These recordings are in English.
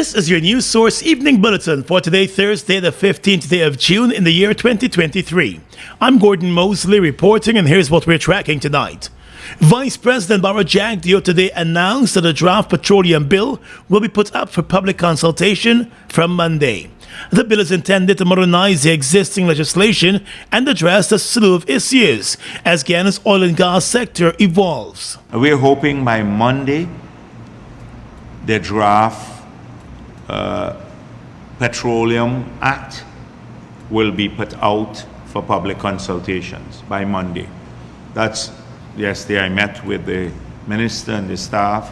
This is your news source evening bulletin for today, Thursday, the 15th day of June in the year 2023. I'm Gordon Mosley reporting, and here's what we're tracking tonight. Vice President Barbara Jagdeo today announced that a draft petroleum bill will be put up for public consultation from Monday. The bill is intended to modernize the existing legislation and address a slew of issues as Guyana's oil and gas sector evolves. We're hoping by Monday the draft Petroleum Act will be put out for public consultations by Monday. That's yesterday I met with the minister and the staff,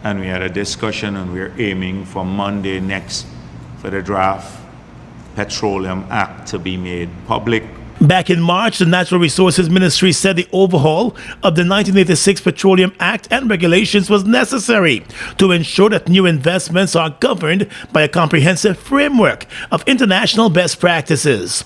and we had a discussion, and we're aiming for Monday next for the draft Petroleum Act to be made public. Back in March, the Natural Resources Ministry said the overhaul of the 1986 Petroleum Act and regulations was necessary to ensure that new investments are governed by a comprehensive framework of international best practices.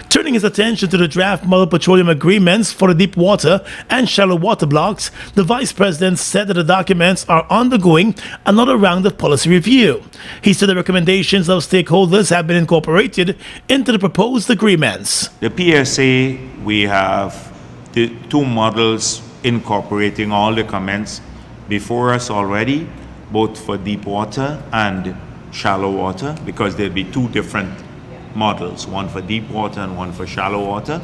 Turning his attention to the draft model petroleum agreements for the deep water and shallow water blocks, the Vice President said that the documents are undergoing another round of policy review. He said the recommendations of stakeholders have been incorporated into the proposed agreements. The PSA, we have the two models incorporating all the comments before us already, both for deep water and shallow water, because there'll be two different models, one for deep water and one for shallow water,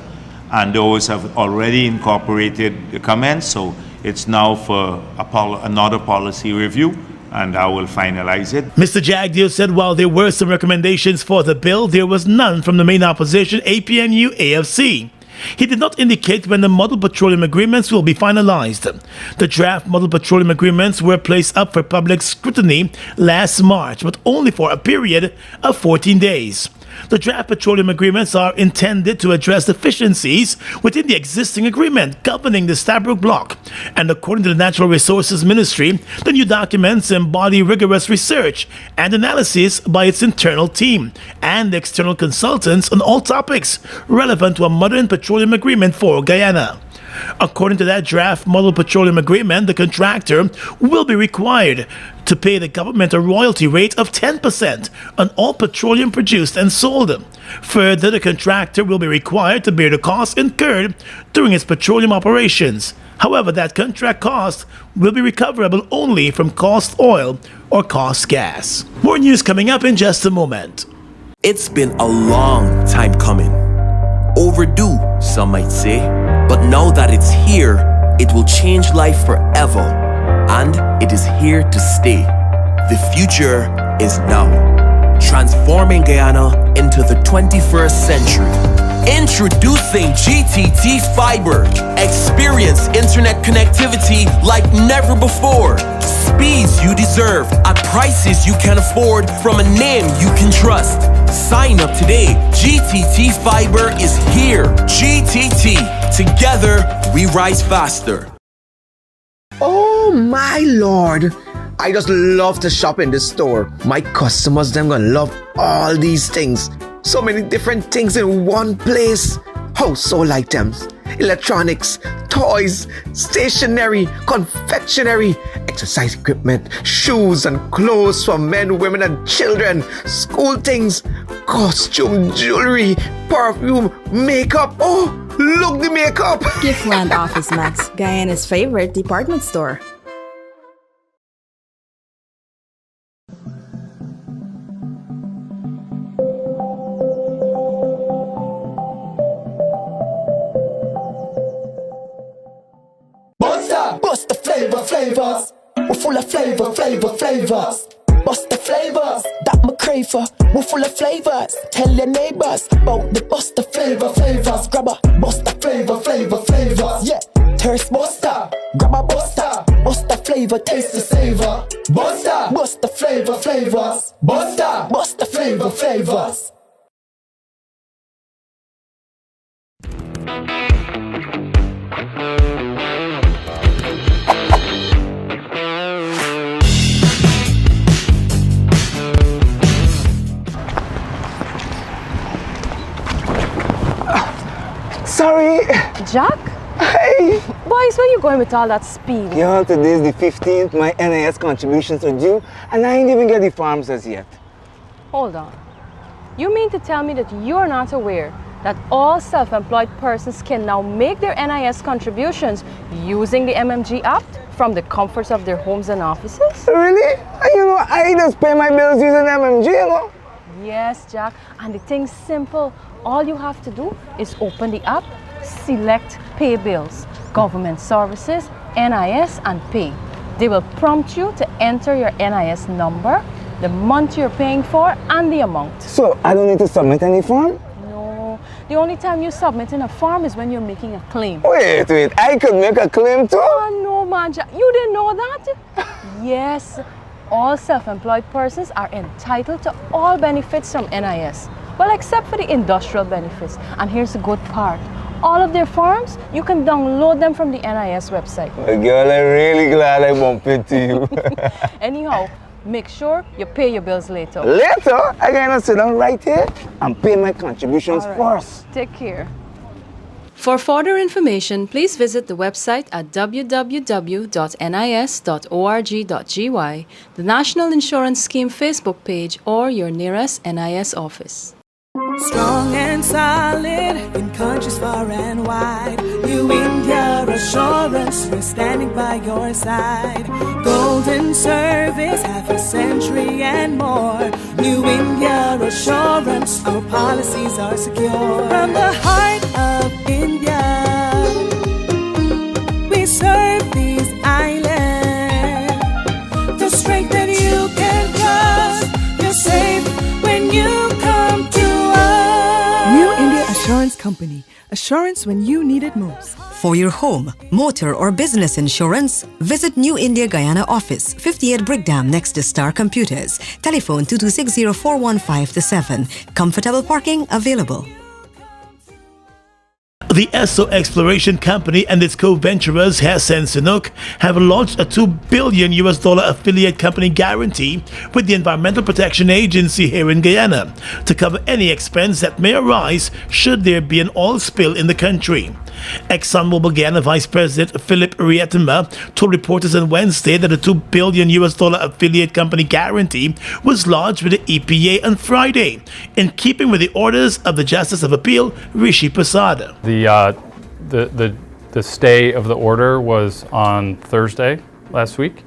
and those have already incorporated the comments, so it's now for another policy review, and I will finalize it. Mr. Jagdeo said while there were some recommendations for the bill, there was none from the main opposition, APNU-AFC. He did not indicate when the model petroleum agreements will be finalized. The draft model petroleum agreements were placed up for public scrutiny last March, but only for a period of 14 days. The draft petroleum agreements are intended to address deficiencies within the existing agreement governing the Stabroek Block. And according to the Natural Resources Ministry, the new documents embody rigorous research and analysis by its internal team and external consultants on all topics relevant to a modern petroleum agreement for Guyana. According to that draft model petroleum agreement, the contractor will be required to pay the government a royalty rate of 10% on all petroleum produced and sold. Further, the contractor will be required to bear the costs incurred during its petroleum operations. However, that contract cost will be recoverable only from cost oil or cost gas. More news coming up in just a moment. It's been a long time coming. Overdue, some might say. But now that it's here, it will change life forever. And it is here to stay. The future is now. Transforming Guyana into the 21st century. Introducing GTT Fiber. Experience internet connectivity like never before. Speeds you deserve at prices you can afford from a name you can trust. Sign up today. GTT Fiber is here. GTT. Together, we rise faster. Oh my lord, I just love to shop in this store. My customers, them gonna love all these things. So many different things in one place. Household items, electronics, toys, stationery, confectionery, exercise equipment, shoes and clothes for men, women and children, school things, costume, jewelry, perfume, makeup. Oh, look the makeup! Giftland Office Max, Guyana's favorite department store. Bust the flavors. We're full of flavors. Bust the flavors, that my crave for. We're full of flavors. Tell your neighbors about the bust the flavors. Grab a bust the flavors. Yeah, thirst buster. Grab a buster. Bust the flavor, taste the savor. Bust the flavors. Bust the flavors. Sorry. Jack? Hey. Boys, where you going with all that speed? Yo, today's the 15th. My NIS contributions are due, and I ain't even get the forms as yet. Hold on. You mean to tell me that you're not aware that all self-employed persons can now make their NIS contributions using the MMG app from the comforts of their homes and offices? Really? You know, I just pay my bills using MMG, you know? Yes, Jack. And the thing's simple. All you have to do is open the app, select Pay Bills, Government Services, NIS, and Pay. They will prompt you to enter your NIS number, the month you're paying for, and the amount. So I don't need to submit any form? No. The only time you submit in a form is when you're making a claim. Wait, I could make a claim too? Oh, no, man. You didn't know that? Yes. All self-employed persons are entitled to all benefits from NIS. Well, except for the industrial benefits. And here's the good part. All of their forms, you can download them from the NIS website. Well, girl, I'm really glad I bumped into you. Anyhow, make sure you pay your bills later. Later? I gotta sit down right here and pay my contributions first. Take care. For further information, please visit the website at www.nis.org.gy, the National Insurance Scheme Facebook page, or your nearest NIS office. Strong and solid in countries far and wide. New India Assurance, we're standing by your side. Golden service, half a century and more. New India Assurance, our policies are secure. From the heart of India, we serve these islands. The strength that you can trust, you're safe when you come to New India Assurance Company. Assurance when you need it most. For your home, motor, or business insurance, visit New India Guyana office, 58 Brickdam next to Star Computers. Telephone 226-0415-7. Comfortable parking available. The Esso Exploration Company and its co-venturers Hess and Chinook have launched a $2 billion affiliate company guarantee with the Environmental Protection Agency here in Guyana to cover any expense that may arise should there be an oil spill in the country. ExxonMobil Guyana Vice President Philip Rietima told reporters on Wednesday that a $2 billion affiliate company guarantee was lodged with the EPA on Friday, in keeping with the orders of the Justice of Appeal Rishi Prasad. The stay of the order was on Thursday last week,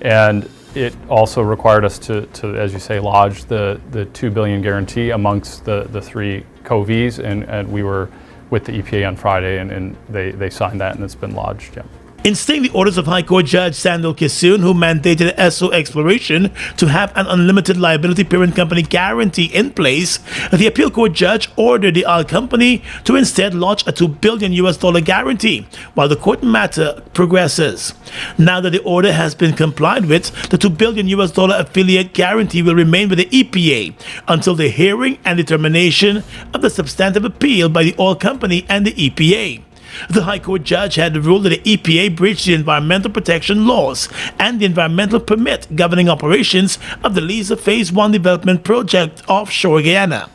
and it also required us to as you say, lodge the $2 billion guarantee amongst the three co-Vs, and we were with the EPA on Friday, and they signed that, and it's been lodged. Yeah. In staying the orders of High Court Judge Sandal Kissoon, who mandated Esso Exploration to have an unlimited liability parent company guarantee in place, the appeal court judge ordered the oil company to instead launch a $2 billion guarantee while the court matter progresses. Now that the order has been complied with, the $2 billion affiliate guarantee will remain with the EPA until the hearing and determination of the substantive appeal by the oil company and the EPA. The High Court judge had ruled that the EPA breached the environmental protection laws and the environmental permit governing operations of the Liza Phase 1 development project offshore Guyana.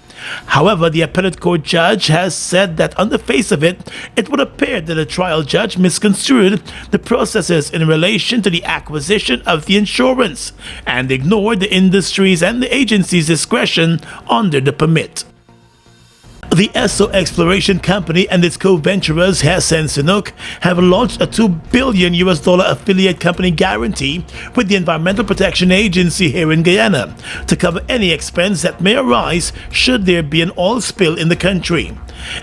However, the appellate court judge has said that on the face of it, it would appear that the trial judge misconstrued the processes in relation to the acquisition of the insurance and ignored the industry's and the agency's discretion under the permit. The Esso Exploration Company and its co-venturers Hess and Chinook have launched a $2 billion affiliate company guarantee with the Environmental Protection Agency here in Guyana to cover any expense that may arise should there be an oil spill in the country.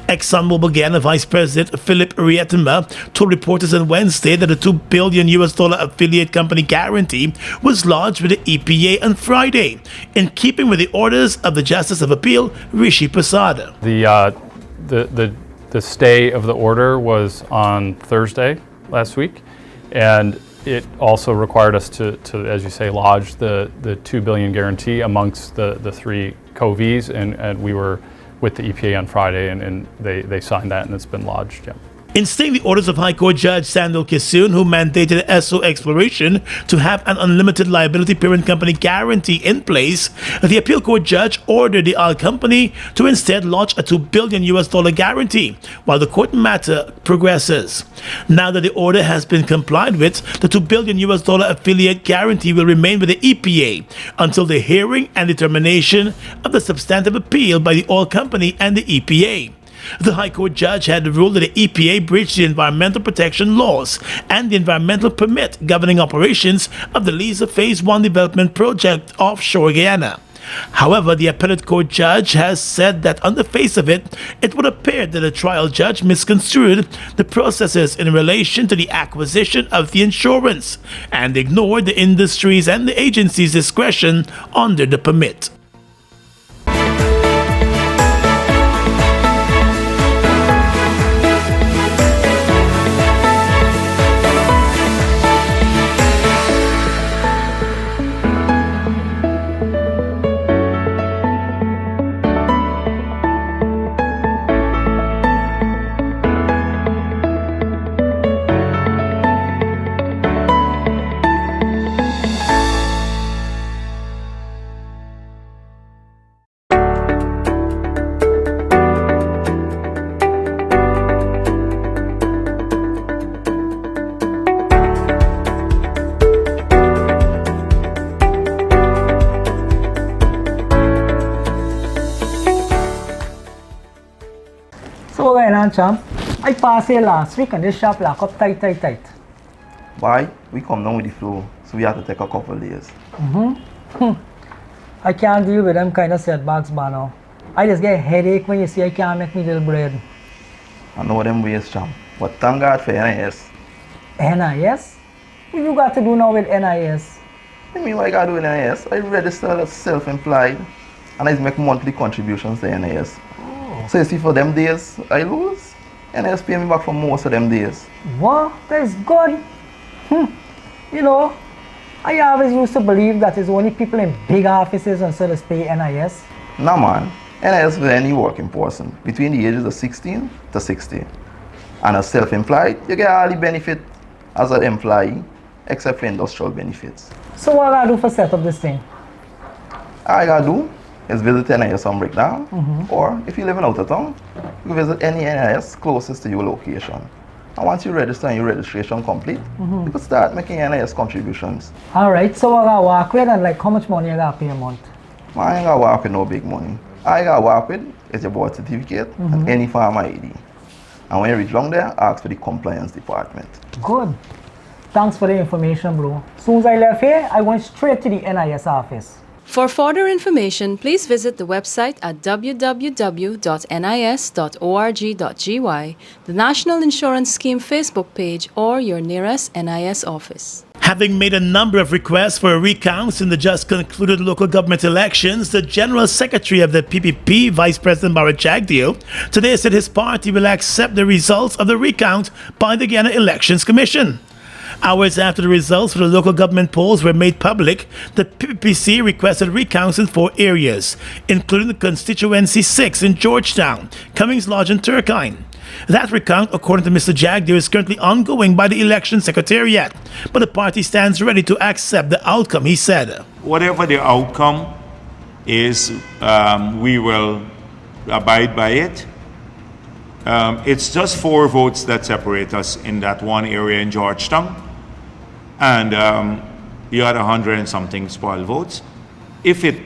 ExxonMobil Guyana Vice President Philip Rietima told reporters on Wednesday that a $2 billion affiliate company guarantee was lodged with the EPA on Friday, in keeping with the orders of the Justice of Appeal Rishi Prasad. The stay of the order was on Thursday last week, and it also required us to as you say, lodge the $2 billion guarantee amongst the three co-Vs, and we were with the EPA on Friday, and they signed that, and it's been lodged. Yeah. In staying the orders of High Court Judge Sandal Kissoon, who mandated SO Exploration to have an unlimited liability parent company guarantee in place, the appeal court judge ordered the oil company to instead launch a $2 billion guarantee while the court matter progresses. Now that the order has been complied with, the $2 billion affiliate guarantee will remain with the EPA until the hearing and determination of the substantive appeal by the oil company and the EPA. The High Court judge had ruled that the EPA breached the environmental protection laws and the environmental permit governing operations of the Liza Phase 1 development project offshore Guyana. However, the appellate court judge has said that on the face of it, it would appear that the trial judge misconstrued the processes in relation to the acquisition of the insurance and ignored the industry's and the agency's discretion under the permit. So going on, champ? I passed here last week and this shop lock up tight. Why? We come down with the flow, so we have to take a couple of days. I can't deal with them kind of setbacks, Bano. I just get a headache when you see I can't make me little bread. I know them ways, champ. But thank God for NIS. NIS? What you got to do now with NIS? I mean, what I got to do with NIS? I register as self-employed and I make monthly contributions to NIS. So you see, for them days I lose, NIS pay me back for most of them days. What? That's good. You know, I always used to believe that it's only people in big offices and so to pay NIS. Nah, man. NIS for any working person between the ages of 16 to 60. And as self-employed, you get all the benefit as an employee, except for industrial benefits. So what I do for set up this thing? All I gotta do is visit NIS on breakdown, or if you live in out of town, you can visit any NIS closest to your location. And once you register and your registration complete, you can start making NIS contributions. Alright, so I gotta walk with and like how much money I gotta pay a month? I ain't gotta walk with no big money. All I gotta walk with is your birth certificate and any farm ID. And when you reach down there, ask for the compliance department. Good. Thanks for the information, bro. As soon as I left here, I went straight to the NIS office. For further information, please visit the website at www.nis.org.gy, the National Insurance Scheme Facebook page, or your nearest NIS office. Having made a number of requests for recounts in the just concluded local government elections, the General Secretary of the PPP, Vice President Barrett Jagdeo, today said his party will accept the results of the recount by the Guyana Elections Commission. Hours after the results for the local government polls were made public, the PPPC requested recounts in 4 areas, including the constituency 6 in Georgetown, Cummings Lodge and Turkine. That recount, according to Mr. Jagdeo, is currently ongoing by the election secretariat, but the party stands ready to accept the outcome, he said. Whatever the outcome is, we will abide by it. It's just 4 votes that separate us in that one area in Georgetown. And you had 100 and something spoiled votes. If it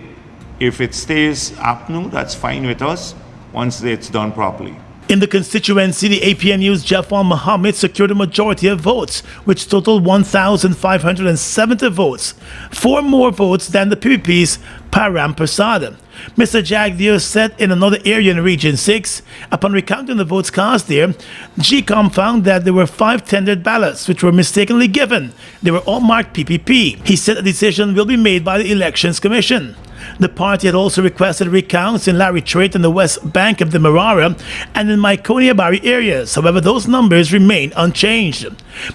stays APNU, that's fine with us once it's done properly. In the constituency, the APNU's Jafar Mohammed secured a majority of votes, which totaled 1,570 votes, 4 more votes than the PPP's Param Prasad. Mr. Jagdeo said in another area in Region 6, upon recounting the votes cast there, GCOM found that there were 5 tendered ballots which were mistakenly given. They were all marked PPP. He said a decision will be made by the Elections Commission. The party had also requested recounts in Larry Strait and the west bank of the Marara and in Mykonia Bari areas. However, those numbers remain unchanged.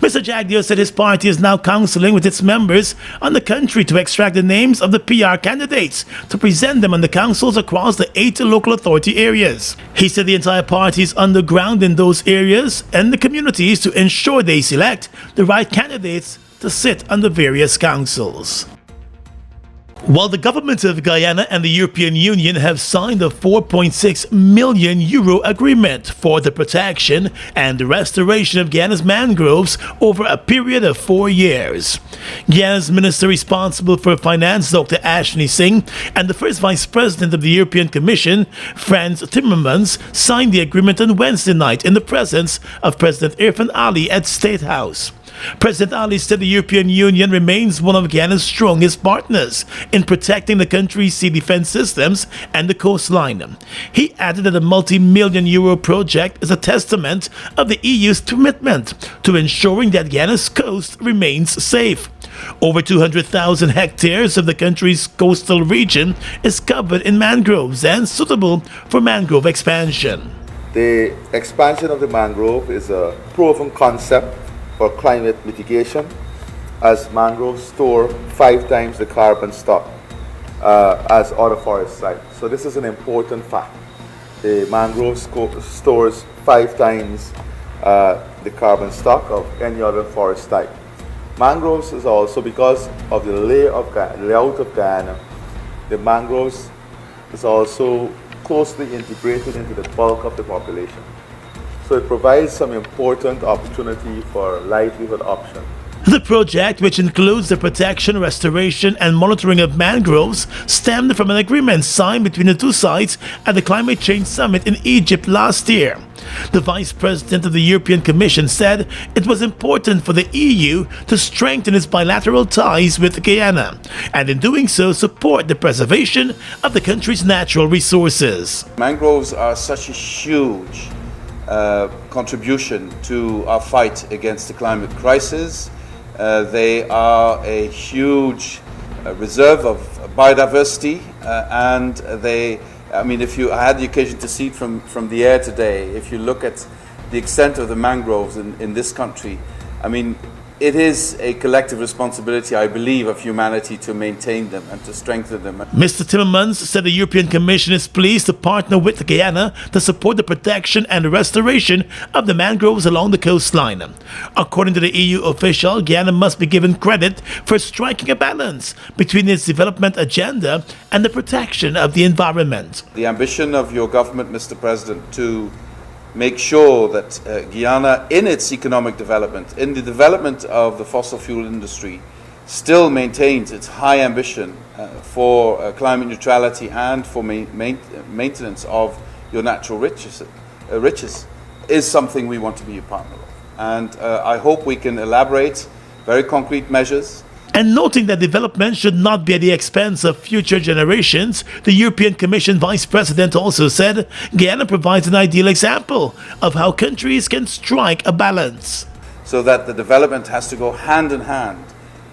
Mr. Jagdeo said his party is now counseling with its members on the country to extract the names of the PR candidates to present them on the councils across the 8 local authority areas. He said the entire party is underground in those areas and the communities to ensure they select the right candidates to sit on the various councils. While the government of Guyana and the European Union have signed a €4.6 million agreement for the protection and restoration of Guyana's mangroves over a period of 4 years. Guyana's minister responsible for finance, Dr. Ashley Singh, and the first vice president of the European Commission, Frans Timmermans, signed the agreement on Wednesday night in the presence of President Irfan Ali at State House. President Ali said the European Union remains one of Guyana's strongest partners in protecting the country's sea defense systems and the coastline. He added that the multi-million euro project is a testament of the EU's commitment to ensuring that Guyana's coast remains safe. Over 200,000 hectares of the country's coastal region is covered in mangroves and suitable for mangrove expansion. The expansion of the mangrove is a proven concept for climate mitigation, as mangroves store 5 times the carbon stock as other forest sites. So this is an important fact. The mangrove stores 5 times the carbon stock of any other forest type. Mangroves is also, because of the layout of Guyana, the mangroves is also closely integrated into the bulk of the population. So it provides some important opportunity for livelihood options. The project, which includes the protection, restoration, and monitoring of mangroves, stemmed from an agreement signed between the two sides at the Climate Change Summit in Egypt last year. The Vice President of the European Commission said it was important for the EU to strengthen its bilateral ties with Guyana, and in doing so support the preservation of the country's natural resources. Mangroves are such a huge contribution to our fight against the climate crisis. They are a huge reserve of biodiversity, and I had the occasion to see it from the air today. If you look at the extent of the mangroves in this country, it is a collective responsibility, I believe, of humanity to maintain them and to strengthen them. Mr. Timmermans said the European Commission is pleased to partner with Guyana to support the protection and restoration of the mangroves along the coastline. According to the EU official, Guyana must be given credit for striking a balance between its development agenda and the protection of the environment. The ambition of your government, Mr. President, to make sure that Guyana, in its economic development, in the development of the fossil fuel industry, still maintains its high ambition for climate neutrality and for maintenance of your natural riches, is something we want to be a partner of. And I hope we can elaborate very concrete measures. And noting that development should not be at the expense of future generations, the European Commission Vice President also said Guyana provides an ideal example of how countries can strike a balance. So that the development has to go hand in hand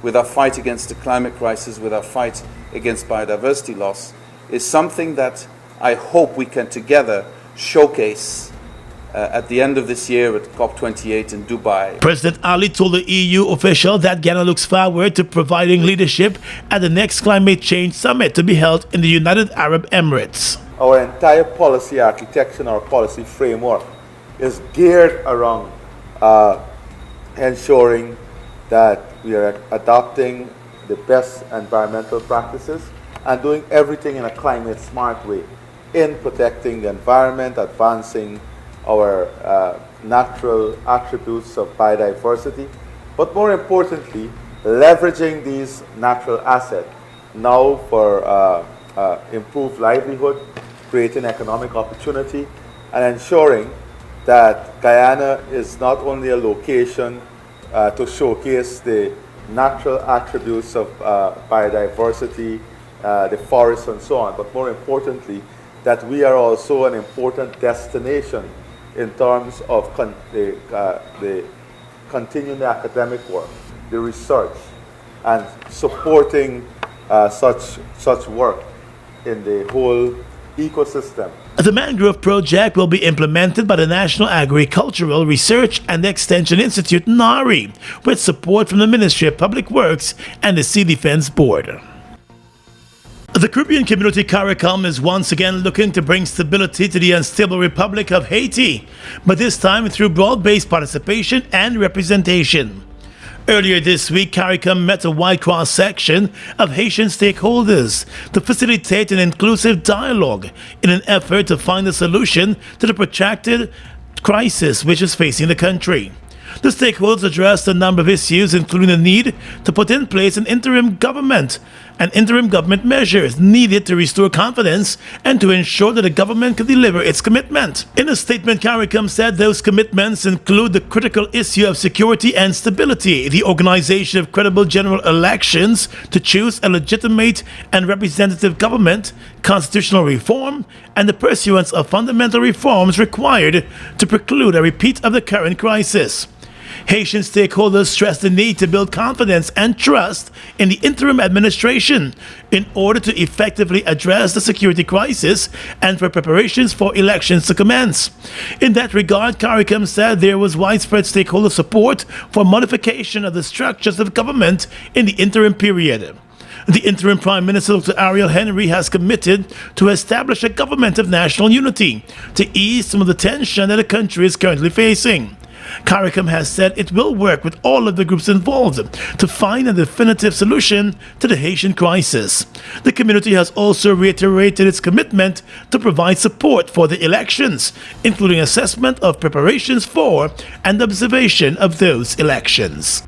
with our fight against the climate crisis, with our fight against biodiversity loss, is something that I hope we can together showcase at the end of this year at COP28 in Dubai. President Ali told the EU official that Guyana looks forward to providing leadership at the next Climate Change Summit to be held in the United Arab Emirates. Our entire policy architecture and our policy framework is geared around ensuring that we are adopting the best environmental practices and doing everything in a climate smart way in protecting the environment, advancing our natural attributes of biodiversity, but more importantly, leveraging these natural assets now for improved livelihood, creating economic opportunity, and ensuring that Guyana is not only a location to showcase the natural attributes of biodiversity, the forests and so on, but more importantly, that we are also an important destination in terms of the continuing academic work, the research, and supporting such work in the whole ecosystem. The mangrove project will be implemented by the National Agricultural Research and Extension Institute, NARI, with support from the Ministry of Public Works and the Sea Defense Board. The Caribbean community CARICOM is once again looking to bring stability to the unstable Republic of Haiti, but this time through broad-based participation and representation. Earlier this week, CARICOM met a wide cross-section of Haitian stakeholders to facilitate an inclusive dialogue in an effort to find a solution to the protracted crisis which is facing the country. The stakeholders addressed a number of issues, including the need to put in place an interim government and interim government measures needed to restore confidence and to ensure that the government can deliver its commitment. In a statement, CARICOM said those commitments include the critical issue of security and stability, the organization of credible general elections to choose a legitimate and representative government, constitutional reform, and the pursuance of fundamental reforms required to preclude a repeat of the current crisis. Haitian stakeholders stressed the need to build confidence and trust in the interim administration in order to effectively address the security crisis and for preparations for elections to commence. In that regard, CARICOM said there was widespread stakeholder support for modification of the structures of government in the interim period. The interim Prime Minister, Dr. Ariel Henry, has committed to establish a government of national unity to ease some of the tension that the country is currently facing. CARICOM has said it will work with all of the groups involved to find a definitive solution to the Haitian crisis. The community has also reiterated its commitment to provide support for the elections, including assessment of preparations for and observation of those elections.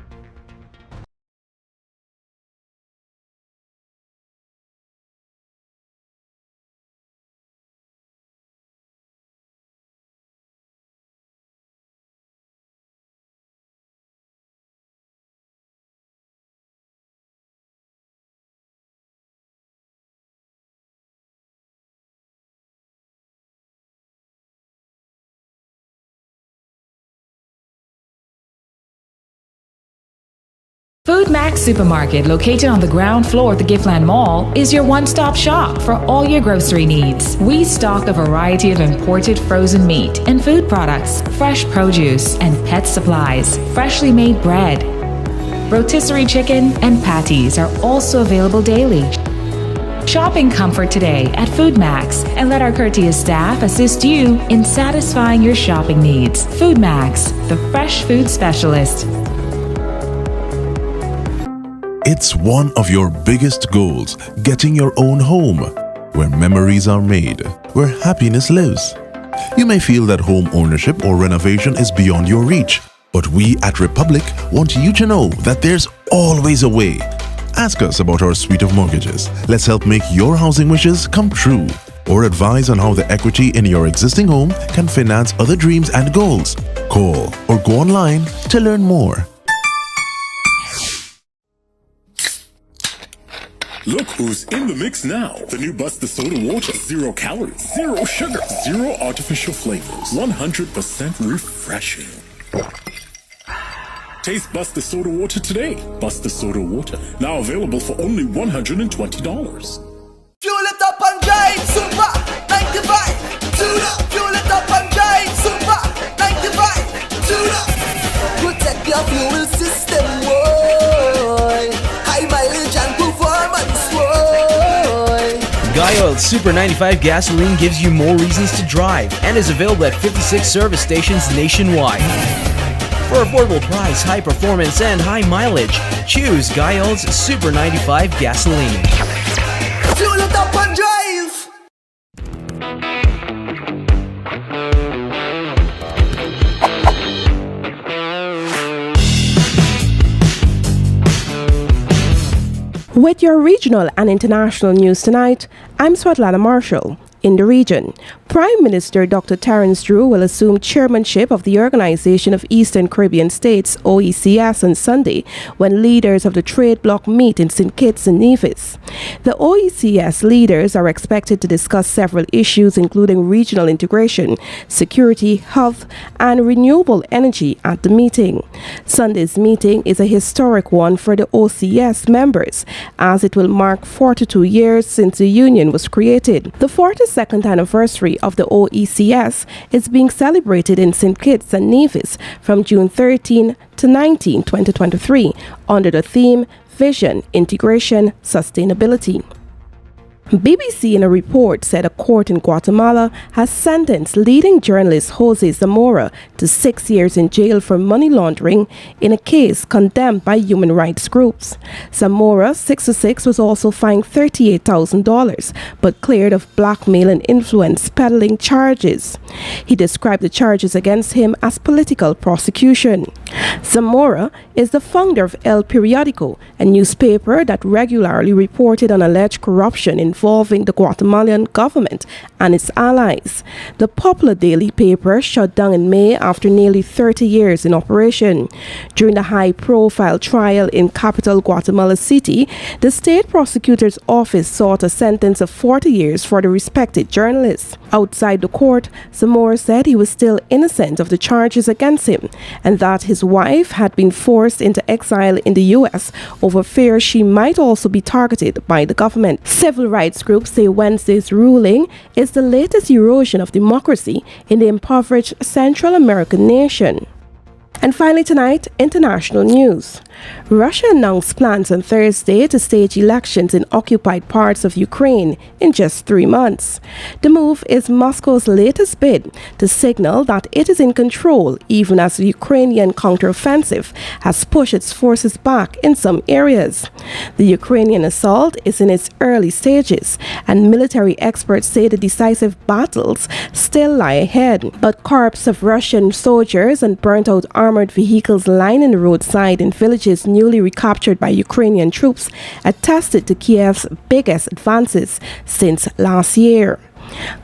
Food Max Supermarket, located on the ground floor of the Giftland Mall, is your one-stop shop for all your grocery needs. We stock a variety of imported frozen meat and food products, fresh produce, and pet supplies, freshly made bread. Rotisserie chicken and patties are also available daily. Shop in comfort today at Food Max and let our courteous staff assist you in satisfying your shopping needs. Food Max, the fresh food specialist. It's one of your biggest goals, getting your own home, where memories are made, where happiness lives. You may feel that home ownership or renovation is beyond your reach, but we at Republic want you to know that there's always a way. Ask us about our suite of mortgages. Let's help make your housing wishes come true. Or advise on how the equity in your existing home can finance other dreams and goals. Call or go online to learn more. Look who's in the mix now. The new Buster Soda Water. 0 calories, 0 sugar, 0 artificial flavors. 100% refreshing. Taste Buster Soda Water today. Buster Soda Water. Now available for only $120. Fuel it up and drive, Super 95. Tune up. Fuel it up and drive, Super 95. Tune up. Protect your fuel system, boy. High mileage and performance, boy. Guy Super 95 gasoline gives you more reasons to drive and is available at 56 service stations nationwide. For affordable price, high performance, and high mileage, choose Guy Super 95 gasoline. Fuel it up and drive. With your regional and international news tonight, I'm Swatlana Marshall. in the region. Prime Minister Dr. Terence Drew will assume chairmanship of the Organization of Eastern Caribbean States, OECS, on Sunday, when leaders of the trade bloc meet in St. Kitts and Nevis. The OECS leaders are expected to discuss several issues, including regional integration, security, health, and renewable energy at the meeting. Sunday's meeting is a historic one for the OCS members, as it will mark 42 years since the union was created. The 42nd anniversary of the OECS is being celebrated in St. Kitts and Nevis from June 13 to 19, 2023, under the theme Vision, Integration, Sustainability. BBC in a report said a court in Guatemala has sentenced leading journalist Jose Zamora to 6 years in jail for money laundering in a case condemned by human rights groups. Zamora, 66, was also fined $38,000 but cleared of blackmail and influence peddling charges. He described the charges against him as political prosecution. Zamora is the founder of El Periodico, a newspaper that regularly reported on alleged corruption involving the Guatemalan government and its allies. The popular daily paper shut down in May after nearly 30 years in operation. During the high-profile trial in capital Guatemala City, the state prosecutor's office sought a sentence of 40 years for the respected journalist. Outside the court, Zamora said he was still innocent of the charges against him and that his wife had been forced into exile in the U.S. over fear she might also be targeted by the government. Civil rights groups say Wednesday's ruling is the latest erosion of democracy in the impoverished Central American nation. And finally tonight, international news. Russia announced plans on Thursday to stage elections in occupied parts of Ukraine in just 3 months. The move is Moscow's latest bid to signal that it is in control, even as the Ukrainian counteroffensive has pushed its forces back in some areas. The Ukrainian assault is in its early stages, and military experts say the decisive battles still lie ahead. But corps of Russian soldiers and burnt-out armored vehicles lining the roadside in villages newly recaptured by Ukrainian troops attested to Kiev's biggest advances since last year.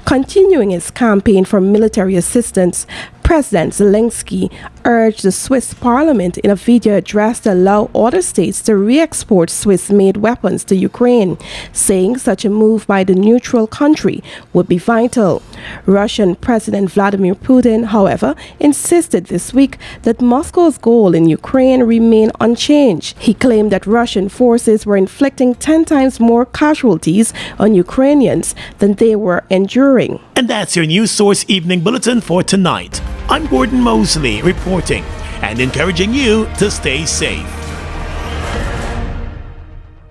Continuing his campaign for military assistance, President Zelensky urged the Swiss parliament in a video address to allow other states to re-export Swiss-made weapons to Ukraine, saying such a move by the neutral country would be vital. Russian President Vladimir Putin, however, insisted this week that Moscow's goal in Ukraine remained unchanged. He claimed that Russian forces were inflicting 10 times more casualties on Ukrainians than they were enduring. And that's your News Source Evening Bulletin for tonight. I'm Gordon Mosley reporting and encouraging you to stay safe.